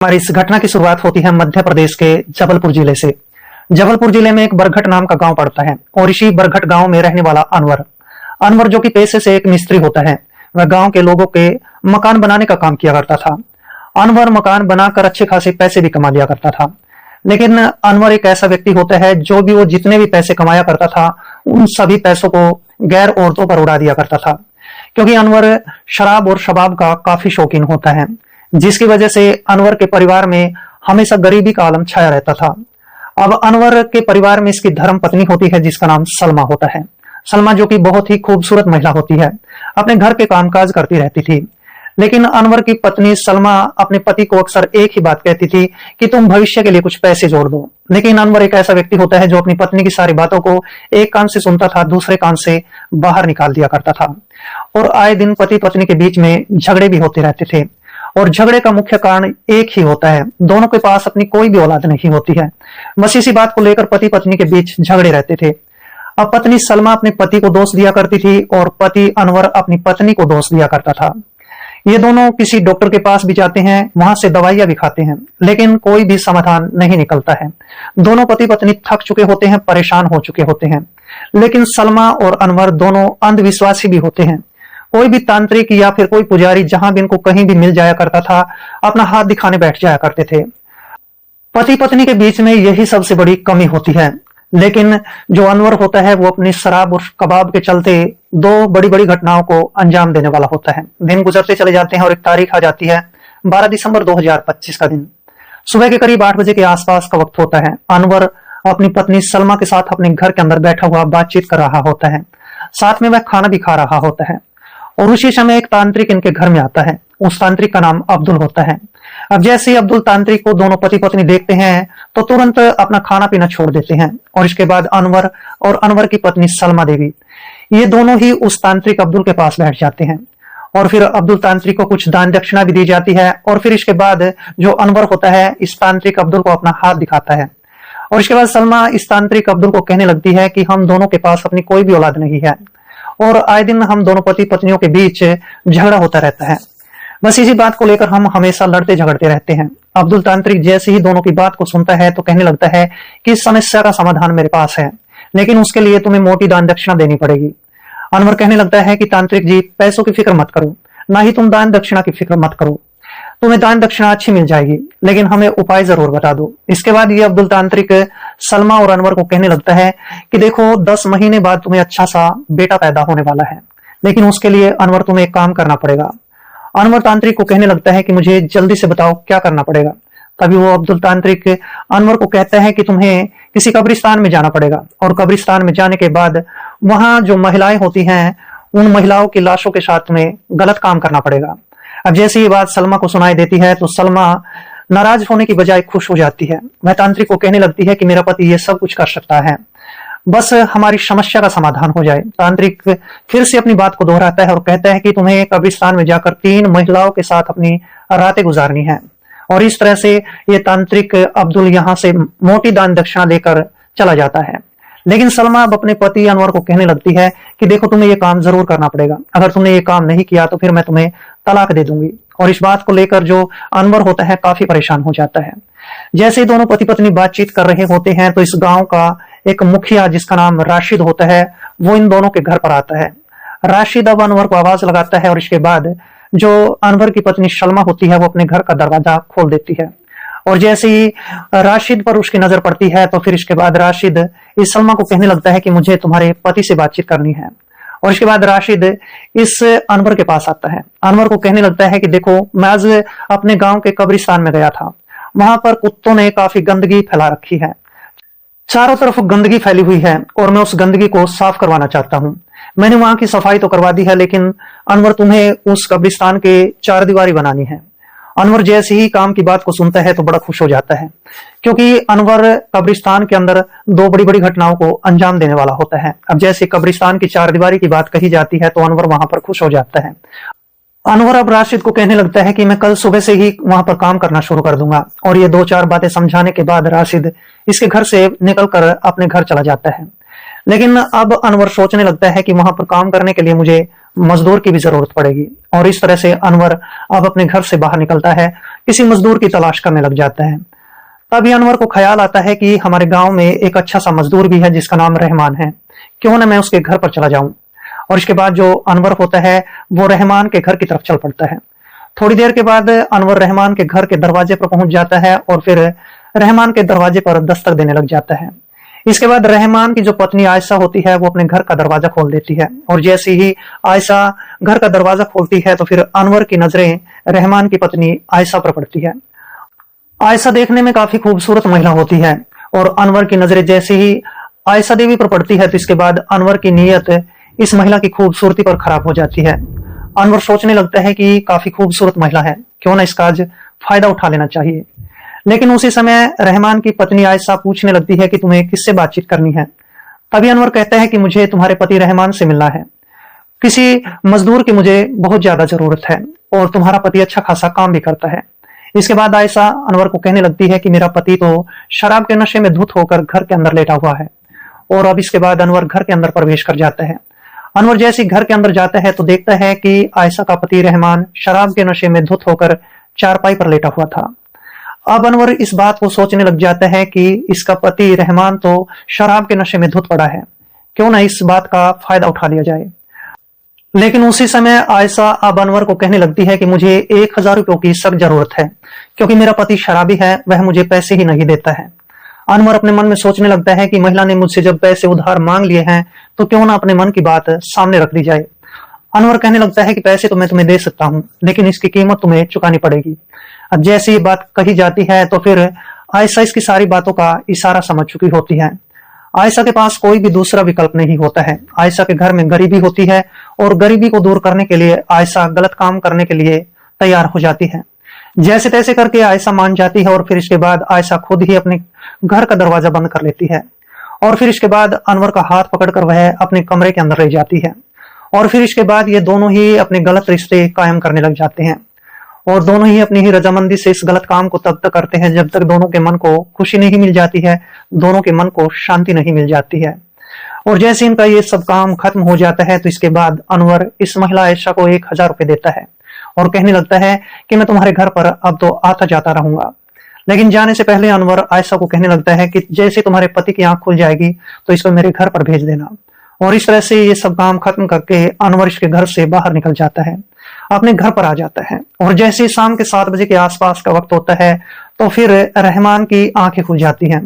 हमारी इस घटना की शुरुआत होती है मध्य प्रदेश के जबलपुर जिले से। जबलपुर जिले में एक बरघट नाम का गांव पड़ता है और इसी बरघट गांव में रहने वाला अनवर जो कि पेशे से एक मिस्त्री होता है, वह गांव के लोगों के मकान बनाने का काम किया करता था। अनवर मकान बनाकर अच्छे खासे पैसे भी कमा लिया करता था। लेकिन अनवर एक ऐसा व्यक्ति होता है जो भी वो जितने भी पैसे कमाया करता था उन सभी पैसों को गैर औरतों पर उड़ा दिया करता था, क्योंकि अनवर शराब और शबाब का काफी शौकीन होता है, जिसकी वजह से अनवर के परिवार में हमेशा गरीबी का आलम छाया रहता था। अब अनवर के परिवार में इसकी धर्म पत्नी होती है जिसका नाम सलमा होता है। सलमा जो कि बहुत ही खूबसूरत महिला होती है, अपने घर के कामकाज करती रहती थी। लेकिन अनवर की पत्नी सलमा अपने पति को अक्सर एक ही बात कहती थी कि तुम भविष्य के लिए कुछ पैसे जोड़ दो। लेकिन अनवर एक ऐसा व्यक्ति होता है जो अपनी पत्नी की सारी बातों को एक कान से सुनता था, दूसरे कान से बाहर निकाल दिया करता था। और आए दिन पति पत्नी के बीच में झगड़े भी होते रहते थे और झगड़े का मुख्य कारण एक ही होता है, दोनों के पास अपनी कोई भी औलाद नहीं होती है। बस इसी बात को लेकर पति पत्नी के बीच झगड़े रहते थे। अब पत्नी सलमा अपने पति को दोष दिया करती थी और पति अनवर अपनी पत्नी को दोष दिया करता था। ये दोनों किसी डॉक्टर के पास भी जाते हैं, वहां से दवाइयां भी खाते हैं, लेकिन कोई भी समाधान नहीं निकलता है। दोनों पति पत्नी थक चुके होते हैं, परेशान हो चुके होते हैं। लेकिन सलमा और अनवर दोनों अंधविश्वासी भी होते हैं। कोई भी तांत्रिक या फिर कोई पुजारी जहां भी इनको कहीं भी मिल जाया करता था, अपना हाथ दिखाने बैठ जाया करते थे। पति पत्नी के बीच में यही सबसे बड़ी कमी होती है। लेकिन जो अनवर होता है वो अपनी शराब और कबाब के चलते दो बड़ी बड़ी घटनाओं को अंजाम देने वाला होता है। दिन गुजरते चले जाते हैं और एक तारीख आ जाती है 12 दिसंबर 2025 का दिन। सुबह के करीब 8 बजे के आसपास का वक्त होता है। अनवर अपनी पत्नी सलमा के साथ अपने घर के अंदर बैठा हुआ बातचीत कर रहा होता है, साथ में वह खाना भी खा रहा होता है। और उसी समय एक तांत्रिक इनके घर में आता है। उस तांत्रिक का नाम अब्दुल होता है। अब जैसे ही अब्दुल तांत्रिक को दोनों पति पत्नी देखते हैं तो तुरंत अपना खाना पीना छोड़ देते हैं। और इसके बाद अनवर और अनवर की पत्नी सलमा देवी, ये दोनों ही उस तांत्रिक अब्दुल के पास बैठ जाते हैं। और फिर अब्दुल तांत्रिक को कुछ दान दक्षिणा भी दी जाती है। और फिर इसके बाद जो अनवर होता है इस तांत्रिक अब्दुल को अपना हाथ दिखाता है। और इसके बाद सलमा इस तांत्रिक अब्दुल को कहने लगती है कि हम दोनों के पास अपनी कोई भी औलाद नहीं है और आए दिन हम दोनों पति पत्नियों के बीच झगड़ा होता रहता है। बस इसी बात को लेकर हम हमेशा लड़ते झगड़ते रहते हैं। अब्दुल तांत्रिक जैसे ही दोनों की बात को सुनता है तो कहने लगता है कि इस समस्या का समाधान मेरे पास है, लेकिन उसके लिए तुम्हें मोटी दान दक्षिणा देनी पड़ेगी। अनवर कहने लगता है कि तांत्रिक जी, पैसों की फिक्र मत करो, ना ही तुम दान दक्षिणा की फिक्र मत करो, तुम्हें दान दक्षिणा अच्छी मिल जाएगी, लेकिन हमें उपाय जरूर बता दो। इसके बाद ये अब्दुल तांत्रिक सलमा और अनवर को कहने लगता है कि देखो 10 महीने बाद तुम्हें अच्छा सा बेटा पैदा होने वाला है, लेकिन उसके लिए अनवर तुम्हें एक काम करना पड़ेगा। अनवर तांत्रिक को कहने लगता है कि मुझे जल्दी से बताओ क्या करना पड़ेगा। तभी वो अब्दुल तांत्रिक अनवर को कहता है कि तुम्हें किसी कब्रिस्तान में जाना पड़ेगा और कब्रिस्तान में जाने के बाद वहां जो महिलाएं होती हैं उन महिलाओं की लाशों के साथ में गलत काम करना पड़ेगा। अब जैसे ये बात सलमा को सुनाई देती है तो सलमा नाराज होने की बजाय खुश हो जाती है। वह तांत्रिक को कहने लगती है कि मेरा पति ये सब कुछ कर सकता है, बस हमारी समस्या का समाधान हो जाए। तांत्रिक फिर से अपनी बात को दोहराता है और कहता है कि तुम्हें कब्रिस्तान में जाकर 3 महिलाओं के साथ अपनी रातें गुजारनी है। और इस तरह से ये तांत्रिक अब्दुल यहाँ से मोटी दान दक्षिणा लेकर चला जाता है। लेकिन सलमा अब अपने पति अनवर को कहने लगती है कि देखो तुम्हें ये काम जरूर करना पड़ेगा, अगर तुमने ये काम नहीं किया तो फिर मैं तुम्हें तलाक दे दूंगी। और इस बात को लेकर जो अनवर होता है काफी परेशान हो जाता है। जैसे दोनों पति पत्नी बातचीत कर रहे होते हैं तो इस गांव का एक मुखिया जिसका नाम राशिद होता है वो इन दोनों के घर पर आता है। राशिद अब अनवर को आवाज लगाता है और इसके बाद जो अनवर की पत्नी सलमा होती है वो अपने घर का दरवाजा खोल देती है। और जैसे ही राशिद पर उसकी नजर पड़ती है तो फिर इसके बाद राशिद इस सलमा को कहने लगता है कि मुझे तुम्हारे पति से बातचीत करनी है। और इसके बाद राशिद इस अनवर के पास आता है। अनवर को कहने लगता है कि देखो मैं आज अपने गांव के कब्रिस्तान में गया था, वहां पर कुत्तों ने काफी गंदगी फैला रखी है, चारों तरफ गंदगी फैली हुई है और मैं उस गंदगी को साफ करवाना चाहता हूं। मैंने वहां की सफाई तो करवा दी है, लेकिन अनवर तुम्हें उस कब्रिस्तान के 4 दीवारी बनानी है। अनवर जैसे ही काम की बात को सुनता है तो बड़ा खुश हो जाता है, क्योंकि अनवर कब्रिस्तान के अंदर 2 बड़ी बड़ी घटनाओं को अंजाम देने वाला होता है। अब जैसे कब्रिस्तान की 4 दीवारी की बात कही जाती है तो अनवर वहां पर खुश हो जाता है। अनवर अब राशिद को कहने लगता है कि मैं कल सुबह से ही वहां पर काम करना शुरू कर दूंगा। और ये 2-4 बातें समझाने के बाद राशिद इसके घर से निकलकर अपने घर चला जाता है। लेकिन अब अनवर सोचने लगता है कि वहां पर काम करने के लिए मुझे मजदूर की भी जरूरत पड़ेगी। और इस तरह से अनवर अब अपने घर से बाहर निकलता है, किसी मजदूर की तलाश करने लग जाता है। तभी अनवर को ख्याल आता है कि हमारे गांव में एक अच्छा सा मजदूर भी है जिसका नाम रहमान है, क्यों ना मैं उसके घर पर चला जाऊं। और इसके बाद जो अनवर होता है वो रहमान के घर की तरफ चल पड़ता है। थोड़ी देर के बाद अनवर रहमान के घर के दरवाजे पर पहुंच जाता है और फिर रहमान के दरवाजे पर दस्तक देने लग जाता है। इसके बाद रहमान की जो पत्नी आयशा होती है वो अपने घर का दरवाजा खोल देती है, और जैसे ही आयशा घर का दरवाजा खोलती है तो फिर अनवर की नजरें रहमान की पत्नी आयशा पर पड़ती है। आयशा देखने में काफी खूबसूरत महिला होती है, और अनवर की नजरें जैसे ही आयशा देवी पर पड़ती है तो इसके बाद अनवर की नीयत इस महिला की खूबसूरती पर खराब हो जाती है। अनवर सोचने लगता है कि काफी खूबसूरत महिला है, क्यों ना इसका आज फायदा उठा लेना चाहिए। लेकिन उसी समय रहमान की पत्नी आयशा पूछने लगती है कि तुम्हें किससे बातचीत करनी है। तभी अनवर कहता है कि मुझे तुम्हारे पति रहमान से मिलना है, किसी मजदूर की मुझे बहुत ज्यादा जरूरत है, और तुम्हारा पति अच्छा खासा काम भी करता है। इसके बाद आयशा अनवर को कहने लगती है कि मेरा पति तो शराब के नशे में धुत होकर घर के अंदर लेटा हुआ है। और अब इसके बाद अनवर घर के अंदर प्रवेश कर जाता है। अनवर जैसे घर के अंदर जाता है तो देखता है कि आयशा का पति रहमान शराब के नशे में धुत होकर चारपाई पर लेटा हुआ था। अब अनवर इस बात को सोचने लग जाता है कि इसका पति रहमान तो शराब के नशे में धुत पड़ा है, क्यों ना इस बात का फायदा उठा लिया जाए। लेकिन उसी समय आयशा अब अनवर को कहने लगती है कि मुझे 1000 रुपयों की सख्त जरूरत है, क्योंकि मेरा पति शराबी है, वह मुझे पैसे ही नहीं देता है। अनवर अपने मन में सोचने लगता है कि महिला ने मुझसे जब पैसे उधार मांग लिए हैं तो क्यों ना अपने मन की बात सामने रख दी जाए। अनवर कहने लगता है कि पैसे तो मैं तुम्हें दे सकता हूं, लेकिन इसकी कीमत तुम्हें चुकानी पड़ेगी। अब जैसे ये बात कही जाती है तो फिर आयशा इसकी सारी बातों का इशारा समझ चुकी होती है। आयशा के पास कोई भी दूसरा विकल्प नहीं होता है। आयशा के घर में गरीबी होती है, और गरीबी को दूर करने के लिए आयशा गलत काम करने के लिए तैयार हो जाती है। जैसे तैसे करके आयशा मान जाती है, और फिर इसके बाद आयशा खुद ही अपने घर का दरवाजा बंद कर लेती है। और फिर इसके बाद अनवर का हाथ पकड़कर वह अपने कमरे के अंदर ले जाती है, और फिर इसके बाद ये दोनों ही अपने गलत रिश्ते कायम करने लग जाते हैं, और दोनों ही अपनी ही रजामंदी से इस गलत काम को तब तक करते हैं जब तक दोनों के मन को खुशी नहीं मिल जाती है, दोनों के मन को शांति नहीं मिल जाती है। और जैसे इनका ये सब काम खत्म हो जाता है तो इसके बाद अनवर इस महिला आयशा को 1000 रुपए देता है, और कहने लगता है कि मैं तुम्हारे घर पर अब तो आता जाता रहूंगा। लेकिन जाने से पहले अनवर आयशा को कहने लगता है कि जैसे तुम्हारे पति की आंख खुल जाएगी तो इसको मेरे घर पर भेज देना। और इस तरह से ये सब काम खत्म करके अनवर इसके घर से बाहर निकल जाता है, अपने घर पर आ जाता है। और जैसे शाम के 7 बजे के आसपास का वक्त होता है तो फिर रहमान की आंखें खुल जाती हैं।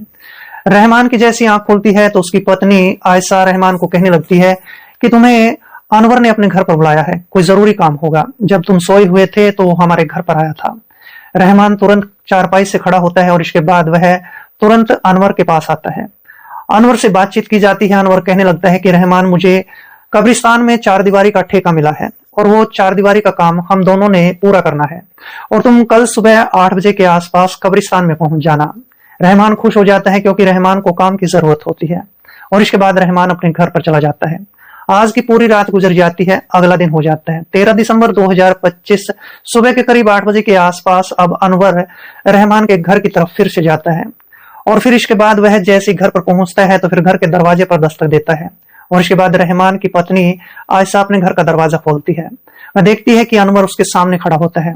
रहमान की जैसी आंख खुलती है तो उसकी पत्नी आयशा रहमान को कहने लगती है कि तुम्हें अनवर ने अपने घर पर बुलाया है, कोई जरूरी काम होगा। जब तुम सोए हुए थे तो वो हमारे घर पर आया था। रहमान तुरंत चारपाई से खड़ा होता है, और इसके बाद वह तुरंत अनवर के पास आता है। अनवर से बातचीत की जाती है। अनवर कहने लगता है कि रहमान, मुझे कब्रिस्तान में 4 दीवारी का ठेका मिला है, और वो 4 दीवारी का काम हम दोनों ने पूरा करना है, और तुम कल सुबह 8 बजे के आसपास कब्रिस्तान में पहुंच जाना। रहमान खुश हो जाता है, क्योंकि रहमान को काम की जरूरत होती है। और इसके बाद रहमान अपने घर पर चला जाता है। आज की पूरी रात गुजर जाती है, अगला दिन हो जाता है 13 दिसंबर 2025 सुबह के करीब 8 बजे के आसपास। अब अनवर रहमान के घर की तरफ फिर से जाता है, और फिर इसके बाद वह जैसे घर पर पहुंचता है तो फिर घर के दरवाजे पर दस्तक देता है, और इसके बाद रहमान की पत्नी आयशा अपने घर का दरवाजा खोलती है। वह देखती है कि अनवर उसके सामने खड़ा होता है।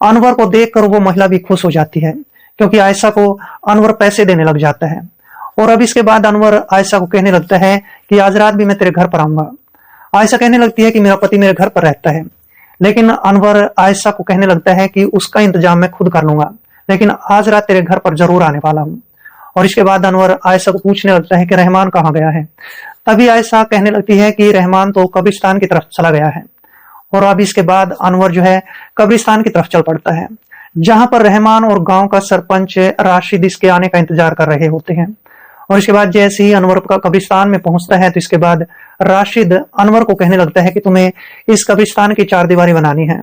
अनवर को देखकर वो महिला भी खुश हो जाती है, क्योंकि आयशा को अनवर पैसे देने लग जाता है। और अब इसके बाद अनवर आयशा को कहने लगता है कि आज रात भी मैं तेरे घर पर आऊंगा। आयशा कहने लगती है कि मेरा पति मेरे घर पर रहता है, लेकिन अनवर आयशा को कहने लगता है कि उसका इंतजाम मैं खुद कर लूंगा, लेकिन आज रात तेरे घर पर जरूर आने वाला हूं। और इसके बाद अनवर आयशा को पूछने लगता है कि रहमान कहाँ गया है। तभी आयशा कहने लगती है कि रहमान तो कब्रिस्तान की तरफ चला गया है। और अब इसके बाद अनवर जो है कब्रिस्तान की तरफ चल पड़ता है, जहां पर रहमान और गांव का सरपंच राशिद इसके आने का इंतजार कर रहे होते हैं। और इसके बाद जैसे ही अनवर का कब्रिस्तान में पहुंचता है तो इसके बाद राशिद अनवर को कहने लगता है कि तुम्हें इस कब्रिस्तान की 4 दीवारी बनानी है।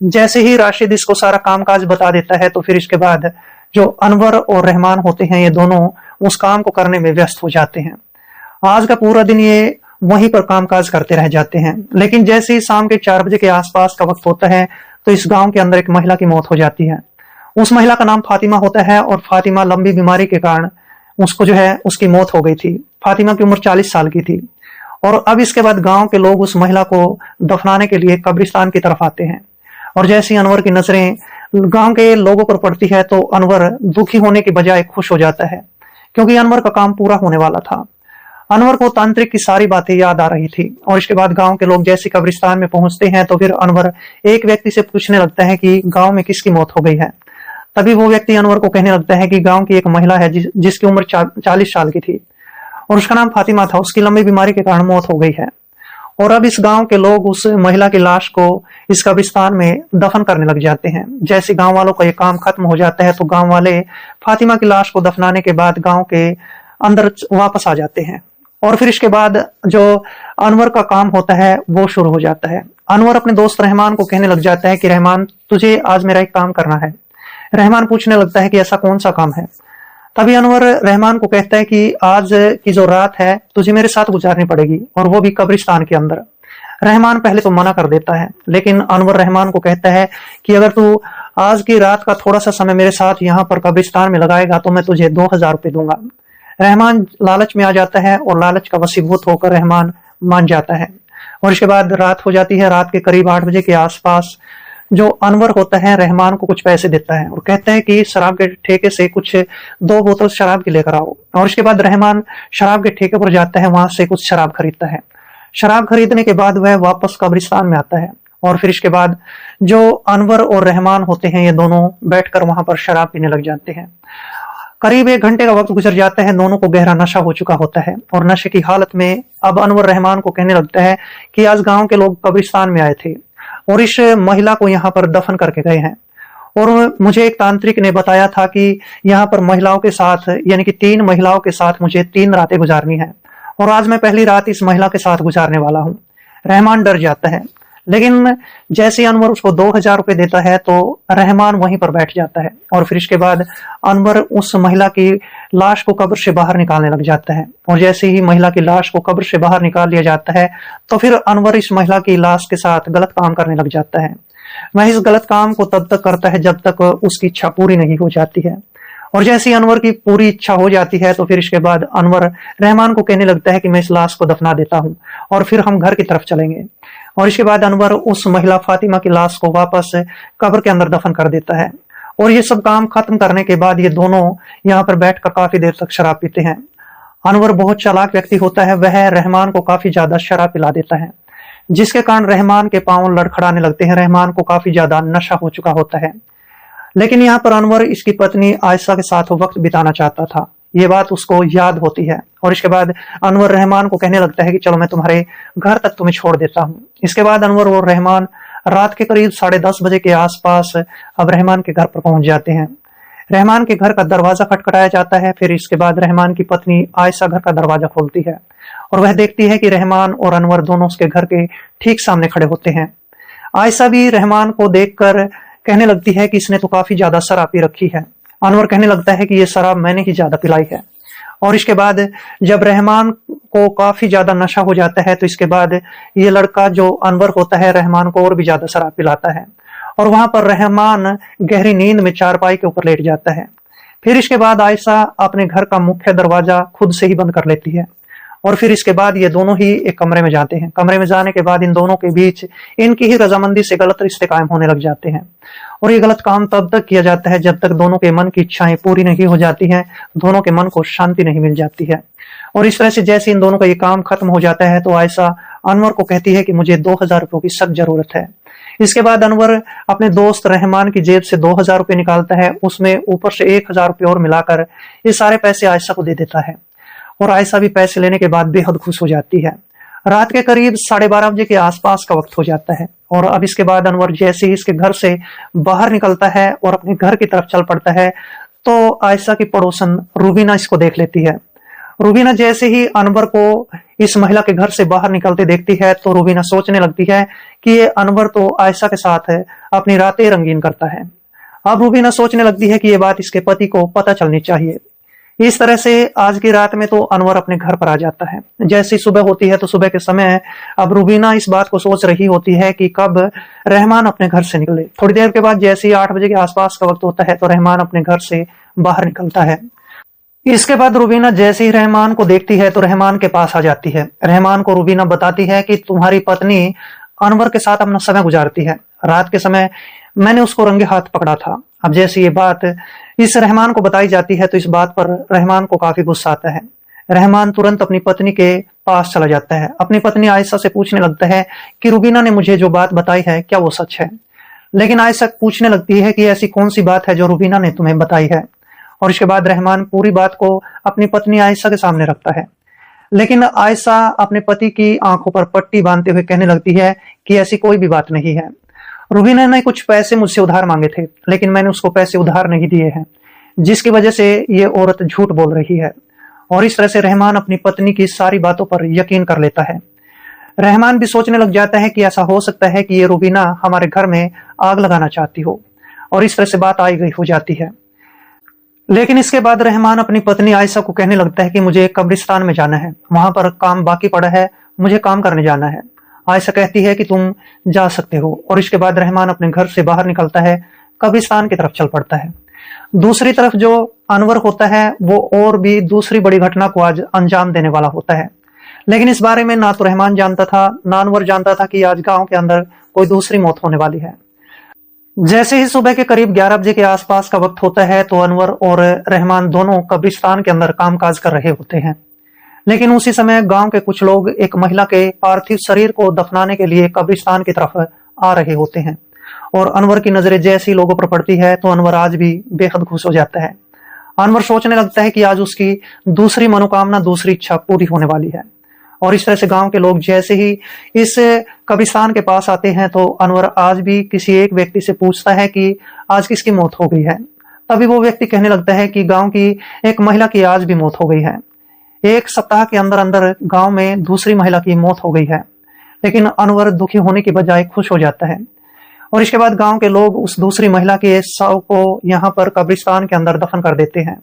जैसे ही राशिद इसको सारा कामकाज बता देता है तो फिर इसके बाद जो अनवर और रहमान होते हैं ये दोनों उस काम को करने में व्यस्त हो जाते हैं। आज का पूरा दिन ये वहीं पर कामकाज करते रह जाते हैं। लेकिन जैसे ही शाम के 4 बजे के आसपास का वक्त होता है तो इस गांव के अंदर एक महिला की मौत हो जाती है। उस महिला का नाम फातिमा होता है, और फातिमा लंबी बीमारी के कारण उसको जो है उसकी मौत हो गई थी। फातिमा की उम्र 40 साल की थी। और अब इसके बाद गांव के लोग उस महिला को दफनाने के लिए कब्रिस्तान की तरफ आते हैं। और जैसे ही अनवर की नजरें गांव के लोगों पर पड़ती है तो अनवर दुखी होने की बजाय खुश हो जाता है, क्योंकि अनवर का काम पूरा होने वाला था। अनवर को तांत्रिक की सारी बातें याद आ रही थी। और इसके बाद गांव के लोग जैसे कब्रिस्तान में पहुंचते हैं तो फिर अनवर एक व्यक्ति से पूछने लगता है कि गांव में किसकी मौत हो गई है। तभी वो व्यक्ति अनवर को कहने लगता है कि गांव की एक महिला है जिसकी उम्र 40 साल की थी और उसका नाम फातिमा था। उसकी लंबी बीमारी के कारण मौत हो गई है। और अब इस गांव के लोग उस महिला की लाश को इस कब्रिस्तान में दफन करने लग जाते हैं। जैसे गांव वालों का ये काम खत्म हो जाता है तो गांव वाले फातिमा की लाश को दफनाने के बाद गांव के अंदर वापस आ जाते हैं। और फिर इसके बाद जो अनवर का काम होता है वो शुरू हो जाता है। अनवर अपने दोस्त रहमान को कहने लग जाता है कि रहमान, तुझे आज मेरा एक काम करना है। रहमान पूछने लगता है कि ऐसा कौन सा काम है। तभी अनवर रहमान को कहता है कि आज की जो रात है तुझे मेरे साथ गुजारनी पड़ेगी, और वो भी कब्रिस्तान के अंदर। रहमान पहले तो मना कर देता है, लेकिन अनवर रहमान को कहता है कि अगर तू आज की रात का थोड़ा सा समय मेरे साथ यहाँ पर कब्रिस्तान में लगाएगा तो मैं तुझे 2000 रुपये दूंगा। रहमान लालच में आ जाता है और लालच का वशीभूत होकर रहमान मान जाता है। और इसके बाद रात हो जाती है। रात के करीब 8 बजे के आसपास जो अनवर होता है रहमान को कुछ पैसे देता है और कहता है कि शराब के ठेके से कुछ 2 बोतल शराब की लेकर आओ। और इसके बाद रहमान शराब के ठेके पर जाता है, वहां से कुछ शराब खरीदता है। शराब खरीदने के बाद वह वापस कब्रिस्तान में आता है। और फिर इसके बाद जो अनवर और रहमान होते हैं ये दोनों बैठकर वहां पर शराब पीने लग जाते हैं। करीब 1 घंटे का वक्त गुजर जाता है। दोनों को गहरा नशा हो चुका होता है और नशे की हालत में अब अनवर रहमान को कहने लगता है कि आज गांव के लोग कब्रिस्तान में आए थे और इस महिला को यहाँ पर दफन करके गए हैं। और मुझे एक तांत्रिक ने बताया था कि यहाँ पर महिलाओं के साथ, यानी कि 3 महिलाओं के साथ मुझे 3 रातें गुजारनी है, और आज मैं पहली रात इस महिला के साथ गुजारने वाला हूँ। रहमान डर जाता है, लेकिन जैसे अनवर उसको 2000 रुपये देता है तो रहमान वहीं पर बैठ जाता है। और फिर इसके बाद अनवर उस महिला की लाश को कब्र से बाहर निकालने लग जाता है। और जैसे ही महिला की लाश को कब्र से बाहर निकाल लिया जाता है तो फिर अनवर इस महिला की लाश के साथ गलत काम करने लग जाता है। वह इस गलत काम को तब तक करता है जब तक उसकी इच्छा पूरी नहीं हो जाती है। और जैसे ही अनवर की पूरी इच्छा हो जाती है तो फिर इसके बाद अनवर रहमान को कहने लगता है कि मैं इस लाश को दफना देता हूँ और फिर हम घर की तरफ चलेंगे। और इसके बाद अनवर उस महिला फातिमा की लाश को वापस कब्र के अंदर दफन कर देता है। और ये सब काम खत्म करने के बाद ये दोनों यहाँ पर बैठकर काफी देर तक शराब पीते हैं। अनवर बहुत चालाक व्यक्ति होता है, वह रहमान को काफी ज्यादा शराब पिला देता है, जिसके कारण रहमान के पांव लड़खड़ाने लगते हैं। रहमान को काफी ज्यादा नशा हो चुका होता है, लेकिन यहाँ पर अनवर इसकी पत्नी आयशा के साथ वक्त बिताना चाहता था। ये बात उसको याद होती है और इसके बाद अनवर रहमान को कहने लगता है कि चलो मैं तुम्हारे घर तक तुम्हें छोड़ देता हूँ। इसके बाद अनवर और रहमान रात के करीब 10:30 बजे के आसपास अब रहमान के घर पर पहुंच जाते हैं। रहमान के घर का दरवाजा खटखटाया जाता है। फिर इसके बाद रहमान की पत्नी आयशा घर का दरवाजा खोलती है और वह देखती है कि रहमान और अनवर दोनों उसके घर के ठीक सामने खड़े होते हैं। आयशा भी रहमान को देखकर कहने लगती है कि इसने तो काफी ज्यादा शराब पी रखी है। अनवर कहने लगता है कि ये शराब मैंने ही ज्यादा पिलाई है। और इसके बाद जब रहमान को काफी ज्यादा नशा हो जाता है तो इसके बाद ये लड़का जो अनवर होता है रहमान को और भी ज्यादा शराब पिलाता है और वहां पर रहमान गहरी नींद में चारपाई के ऊपर लेट जाता है। फिर इसके बाद आयशा अपने घर का मुख्य दरवाजा खुद से ही बंद कर लेती है और फिर इसके बाद ये दोनों ही एक कमरे में जाते हैं। कमरे में जाने के बाद इन दोनों के बीच इनकी ही रजामंदी से गलत रिश्ते कायम होने लग जाते हैं और ये गलत काम तब तक किया जाता है जब तक दोनों के मन की इच्छाएं पूरी नहीं हो जाती हैं, दोनों के मन को शांति नहीं मिल जाती है। और इस तरह से जैसे इन दोनों का ये काम खत्म हो जाता है तो आयशा अनवर को कहती है कि मुझे 2000 रुपयों की सख्त जरूरत है। इसके बाद अनवर अपने दोस्त रहमान की जेब से 2000 रुपये निकालता है, उसमें ऊपर से 1000 रुपये और मिलाकर ये सारे पैसे आयशा को दे देता है और आयशा भी पैसे लेने के बाद बेहद खुश हो जाती है। रात के करीब 12:30 बजे के आसपास का वक्त हो जाता है और अब इसके बाद अनवर जैसे ही इसके घर से बाहर निकलता है और अपने घर की तरफ चल पड़ता है तो आयशा की पड़ोसन रूबीना इसको देख लेती है। रूबीना जैसे ही अनवर को इस महिला के घर से बाहर निकलते देखती है तो रूबीना सोचने लगती है कि ये अनवर तो आयशा के साथ अपनी रातें रंगीन करता है। अब रूबीना सोचने लगती है कि ये बात इसके पति को पता चलनी चाहिए। इस तरह से आज की रात में तो अनवर अपने घर पर आ जाता है। जैसी सुबह होती है तो सुबह के समय अब रूबीना इस बात को सोच रही होती है कि कब रहमान अपने घर से निकले। थोड़ी देर के बाद जैसे ही 8 बजे के आसपास का वक्त होता है तो रहमान अपने घर से बाहर निकलता है। इसके बाद रुबीना जैसे ही रहमान को देखती है तो रहमान के पास आ जाती है। रहमान को रुबीना बताती है कि तुम्हारी पत्नी अनवर के साथ अपना समय गुजारती है। रात के समय मैंने उसको रंगे हाथ पकड़ा था। अब जैसे ये बात इस रहमान को बताई जाती है तो इस बात पर रहमान को काफी गुस्सा आता है। रहमान तुरंत अपनी पत्नी के पास चला जाता है। अपनी पत्नी आयशा से पूछने लगता है कि रुबीना ने मुझे जो बात बताई है क्या वो सच है। लेकिन आयशा पूछने लगती है कि ऐसी कौन सी बात है जो रुबीना ने तुम्हें बताई है। और इसके बाद रहमान पूरी बात को अपनी पत्नी आयशा के सामने रखता है। लेकिन आयशा अपने पति की आंखों पर पट्टी बांधते हुए कहने लगती है कि ऐसी कोई भी बात नहीं है। रुबीना ने कुछ पैसे मुझसे उधार मांगे थे, लेकिन मैंने उसको पैसे उधार नहीं दिए हैं, जिसकी वजह से ये औरत झूठ बोल रही है। और इस तरह से रहमान अपनी पत्नी की सारी बातों पर यकीन कर लेता है। रहमान भी सोचने लग जाता है कि ऐसा हो सकता है कि ये रुबीना हमारे घर में आग लगाना चाहती हो, और इस तरह से बात आई गई हो जाती है। लेकिन इसके बाद रहमान अपनी पत्नी आयशा को कहने लगता है कि मुझे कब्रिस्तान में जाना है, वहां पर काम बाकी पड़ा है, मुझे काम करने जाना है। आयशा कहती है कि तुम जा सकते हो, और इसके बाद रहमान अपने घर से बाहर निकलता है, कब्रिस्तान की तरफ चल पड़ता है। दूसरी तरफ जो अनवर होता है वो और भी दूसरी बड़ी घटना को आज अंजाम देने वाला होता है। लेकिन इस बारे में ना तो रहमान जानता था ना अनवर जानता था कि आज गांव के अंदर कोई दूसरी मौत होने वाली है। जैसे ही सुबह के करीब 11 बजे के आसपास का वक्त होता है तो अनवर और रहमान दोनों कब्रिस्तान के अंदर कामकाज कर रहे होते हैं। लेकिन उसी समय गांव के कुछ लोग एक महिला के पार्थिव शरीर को दफनाने के लिए कब्रिस्तान की तरफ आ रहे होते हैं। और अनवर की नजरें जैसी लोगों पर पड़ती है तो अनवर आज भी बेहद खुश हो जाता है। अनवर सोचने लगता है कि आज उसकी दूसरी मनोकामना, दूसरी इच्छा पूरी होने वाली है। और इस तरह से गांव के लोग जैसे ही इस कब्रिस्तान के पास आते हैं तो अनवर आज भी किसी एक व्यक्ति से पूछता है कि आज किसकी मौत हो गई है। तभी वो व्यक्ति कहने लगता है कि गांव की एक महिला की आज भी मौत हो गई है। एक सप्ताह के अंदर अंदर गांव में दूसरी महिला की मौत हो गई है। लेकिन अनवर दुखी होने की बजाय खुश हो जाता है। और इसके बाद गांव के लोग उस दूसरी महिला के शव को यहाँ पर कब्रिस्तान के अंदर दफन कर देते हैं।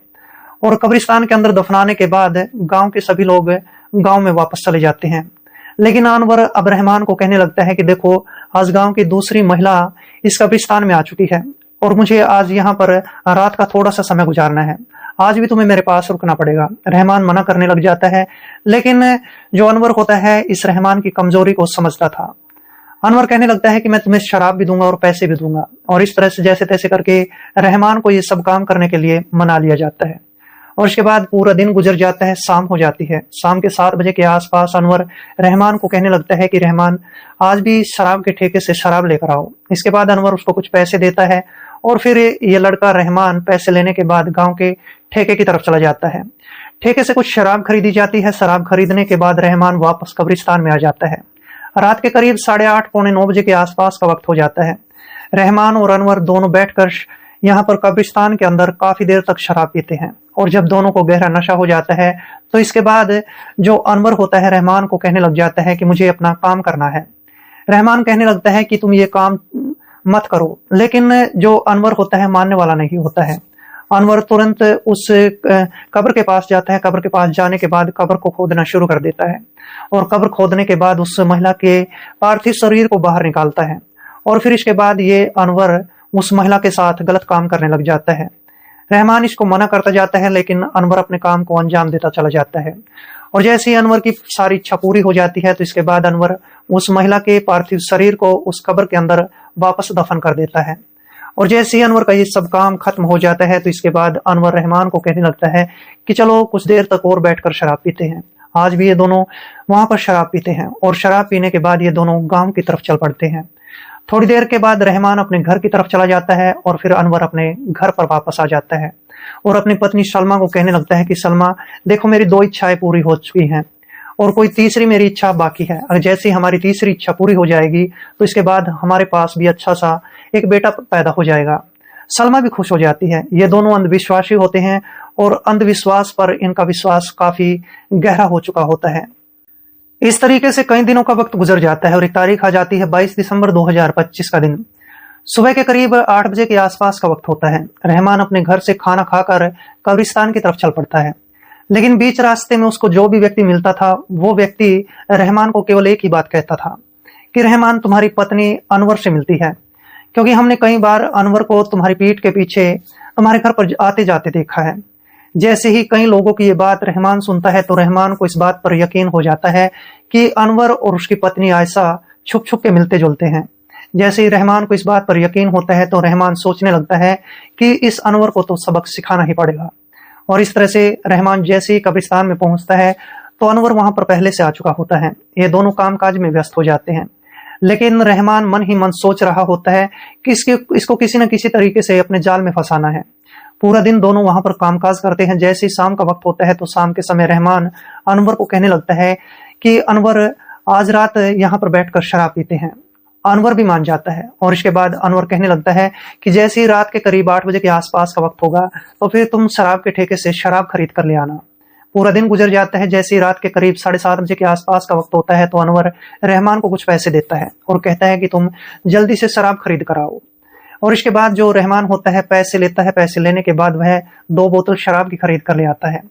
और कब्रिस्तान के अंदर दफनाने के बाद गांव के सभी लोग गांव में वापस चले जाते हैं। लेकिन अनवर अब रहमान को कहने लगता है कि देखो, आज गांव की दूसरी महिला इस कब्रिस्तान में आ चुकी है और मुझे आज यहाँ पर रात का थोड़ा सा समय गुजारना है, आज भी तुम्हें मेरे पास रुकना पड़ेगा। रहमान मना करने लग जाता है, लेकिन जो अनवर होता है इस रहमान की कमजोरी को समझता था। अनवर कहने लगता है कि मैं तुम्हें शराब भी दूंगा और पैसे भी दूंगा। और इस तरह से जैसे तैसे करके रहमान को ये सब काम करने के लिए मना लिया जाता है। और इसके बाद पूरा दिन गुजर जाता है, शाम हो जाती है। शाम के 7 बजे के आसपास अनवर रहमान को कहने लगता है कि रहमान, आज भी शराब के ठेके से शराब लेकर आओ। इसके बाद अनवर उसको कुछ पैसे देता है और फिर ये लड़का रहमान पैसे लेने के बाद गांव के ठेके की तरफ चला जाता है। ठेके से कुछ शराब खरीदी जाती है। शराब खरीदने के बाद रहमान वापस कब्रिस्तान में आ जाता है। रात के करीब 8:30 पौने 9 बजे के आसपास का वक्त हो जाता है। रहमान और अनवर दोनों बैठकर यहाँ पर कब्रिस्तान के अंदर काफी देर तक शराब पीते हैं। और जब दोनों को गहरा नशा हो जाता है तो इसके बाद जो अनवर होता है रहमान को कहने लग जाता है कि मुझे अपना काम करना है। रहमान कहने लगता है कि तुम ये काम मत करो, लेकिन जो अनवर होता है मानने वाला नहीं होता है। अनवर तुरंत उस कब्र के पास जाता है। कब्र के पास जाने के बाद कब्र को खोदना शुरू कर देता है और कब्र खोदने के बाद उस महिला के पार्थिव शरीर को बाहर निकालता है। और फिर इसके बाद ये अनवर उस महिला के साथ गलत काम करने लग जाता है। रहमान इसको मना करता जाता है, लेकिन अनवर अपने काम को अंजाम देता चला जाता है। और जैसे ही अनवर की सारी इच्छा पूरी हो जाती है तो इसके बाद अनवर उस महिला के पार्थिव शरीर को उस कब्र के अंदर वापस दफन कर देता है। और जैसे ही अनवर का ये सब काम खत्म हो जाता है तो इसके बाद अनवर रहमान को कहने लगता है कि चलो कुछ देर तक और बैठकर शराब पीते हैं। आज भी ये दोनों वहां पर शराब पीते हैं और शराब पीने के बाद ये दोनों गांव की तरफ चल पड़ते हैं। थोड़ी देर के बाद रहमान अपने घर की तरफ चला जाता है और फिर अनवर अपने घर पर वापस आ जाता है और अपनी पत्नी सलमा को कहने लगता है कि सलमा, देखो, मेरी 2 इच्छाएं पूरी हो चुकी हैं और कोई तीसरी मेरी इच्छा बाकी है। अगर जैसे हमारी तीसरी इच्छा पूरी हो जाएगी तो इसके बाद हमारे पास भी अच्छा सा एक बेटा पैदा हो जाएगा। सलमा भी खुश हो जाती है। ये दोनों अंधविश्वासी होते हैं और अंधविश्वास पर इनका विश्वास काफी गहरा हो चुका होता है। इस तरीके से कई दिनों का वक्त गुजर जाता है और एक तारीख आ जाती है 22 दिसंबर 2025 का दिन। सुबह के करीब 8 बजे के आसपास का वक्त होता है। रहमान अपने घर से खाना खाकर कब्रिस्तान की तरफ चल पड़ता है। लेकिन बीच रास्ते में उसको जो भी व्यक्ति मिलता था वो व्यक्ति रहमान को केवल एक ही बात कहता था कि रहमान, तुम्हारी पत्नी अनवर से मिलती है, क्योंकि हमने कई बार अनवर को तुम्हारी पीठ के पीछे तुम्हारे घर पर आते जाते देखा है। जैसे ही कई लोगों की ये बात रहमान सुनता है तो रहमान को इस बात पर यकीन हो जाता है कि अनवर और उसकी पत्नी आयशा छुप छुप के मिलते जुलते हैं। जैसे ही रहमान को इस बात पर यकीन होता है तो रहमान सोचने लगता है कि इस अनवर को तो सबक सिखाना ही पड़ेगा। और इस तरह से रहमान जैसे ही कब्रिस्तान में पहुंचता है तो अनवर वहां पर पहले से आ चुका होता है। ये दोनों कामकाज में व्यस्त हो जाते हैं, लेकिन रहमान मन ही मन सोच रहा होता है कि इसको किसी न किसी तरीके से अपने जाल में फंसाना है। पूरा दिन दोनों वहां पर कामकाज करते हैं। जैसे ही शाम का वक्त होता है तो शाम के समय रहमान अनवर को कहने लगता है कि अनवर, आज रात यहाँ पर बैठकर शराब पीते हैं। अनवर भी मान जाता है और इसके बाद अनवर कहने लगता है कि जैसे ही रात के करीब 8 बजे के आसपास का वक्त होगा तो फिर तुम शराब के ठेके से शराब खरीद कर ले आना। पूरा दिन गुजर जाता है। जैसे ही रात के करीब 7:30 बजे के आसपास का वक्त होता है तो अनवर रहमान को कुछ पैसे देता है और कहता है कि तुम जल्दी से शराब खरीद कर आओ। और इसके बाद जो रहमान होता है पैसे लेता है। पैसे लेने के बाद वह 2 बोतल शराब की खरीद कर ले आता है।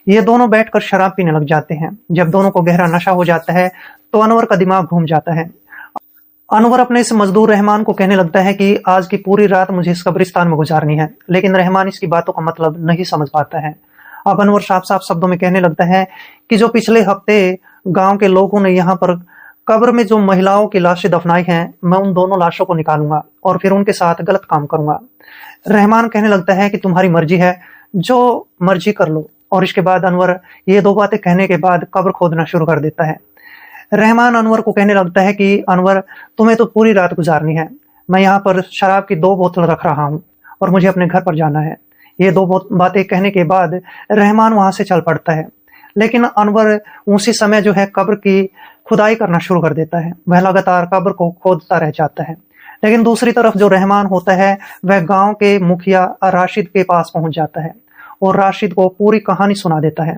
ये दोनों बैठकर शराब पीने लग जाते हैं। जब दोनों को गहरा नशा हो जाता है तो अनवर का दिमाग घूम जाता है। अनवर अपने इस मजदूर रहमान को कहने लगता है कि आज की पूरी रात मुझे इस कब्रिस्तान में गुजारनी है, लेकिन रहमान इसकी बातों का मतलब नहीं समझ पाता है। अब अनवर साफ साफ शब्दों में कहने लगता है कि जो पिछले हफ्ते गांव के लोगों ने यहाँ पर कब्र में जो महिलाओं की लाशें दफनाई हैं, मैं उन दोनों लाशों को निकालूंगा और फिर उनके साथ गलत काम करूंगा। रहमान कहने लगता है कि तुम्हारी मर्जी है, जो मर्जी कर लो। और इसके बाद अनवर ये 2 बातें कहने के बाद कब्र खोदना शुरू कर देता है। रहमान अनवर को कहने लगता है कि अनवर, तुम्हें तो पूरी रात गुजारनी है, मैं यहाँ पर शराब की 2 बोतल रख रहा हूँ और मुझे अपने घर पर जाना है। ये 2 बातें कहने के बाद रहमान वहां से चल पड़ता है, लेकिन अनवर उसी समय जो है कब्र की खुदाई करना शुरू कर देता है। वह लगातार कब्र को खोदता रह जाता है। लेकिन दूसरी तरफ जो रहमान होता है वह गांव के मुखिया राशिद के पास पहुंच जाता है और राशिद को पूरी कहानी सुना देता है।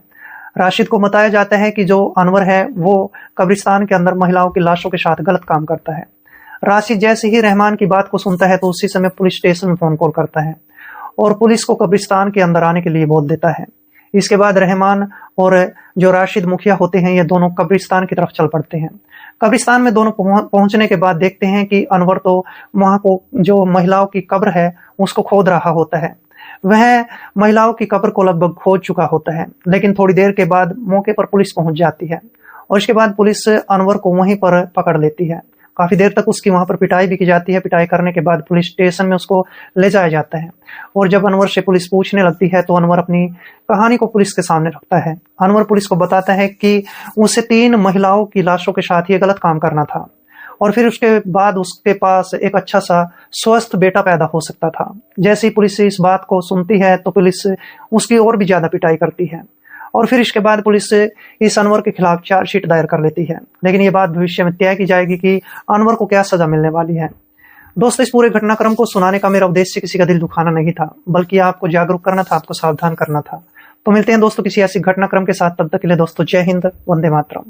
राशिद को बताया जाता है कि जो अनवर है वो कब्रिस्तान के अंदर महिलाओं की लाशों के साथ गलत काम करता है। राशिद जैसे ही रहमान की बात को सुनता है तो उसी समय पुलिस स्टेशन में फोन कॉल करता है और पुलिस को कब्रिस्तान के अंदर आने के लिए बोल देता है। इसके बाद रहमान और जो राशिद मुखिया होते हैं ये दोनों कब्रिस्तान की तरफ चल पड़ते हैं। कब्रिस्तान में दोनों पहुंचने के बाद देखते हैं कि अनवर तो वहां को जो महिलाओं की कब्र है उसको खोद रहा होता है। वह महिलाओं की कब्र को लगभग खोद चुका होता है, लेकिन थोड़ी देर के बाद मौके पर पुलिस पहुंच जाती है और इसके बाद पुलिस अनवर को वहीं पर पकड़ लेती है। काफी देर तक उसकी वहां पर पिटाई भी की जाती है। पिटाई करने के बाद पुलिस स्टेशन में उसको ले जाया जाता है और जब अनवर से पुलिस पूछने लगती है तो अनवर अपनी कहानी को पुलिस के सामने रखता है। अनवर पुलिस को बताता है कि उसे 3 महिलाओं की लाशों के साथ ये गलत काम करना था और फिर उसके बाद उसके पास एक अच्छा सा स्वस्थ बेटा पैदा हो सकता था। जैसे ही पुलिस इस बात को सुनती है तो पुलिस उसकी और भी ज्यादा पिटाई करती है और फिर इसके बाद पुलिस इस अनवर के खिलाफ चार्जशीट दायर कर लेती है। लेकिन ये बात भविष्य में तय की जाएगी कि अनवर को क्या सजा मिलने वाली है। दोस्तों, इस पूरे घटनाक्रम को सुनाने का मेरा उद्देश्य किसी का दिल दुखाना नहीं था, बल्कि आपको जागरूक करना था, आपको सावधान करना था। तो मिलते हैं दोस्तों किसी ऐसी घटनाक्रम के साथ। तब तक के लिए दोस्तों जय हिंद, वंदे मातरम।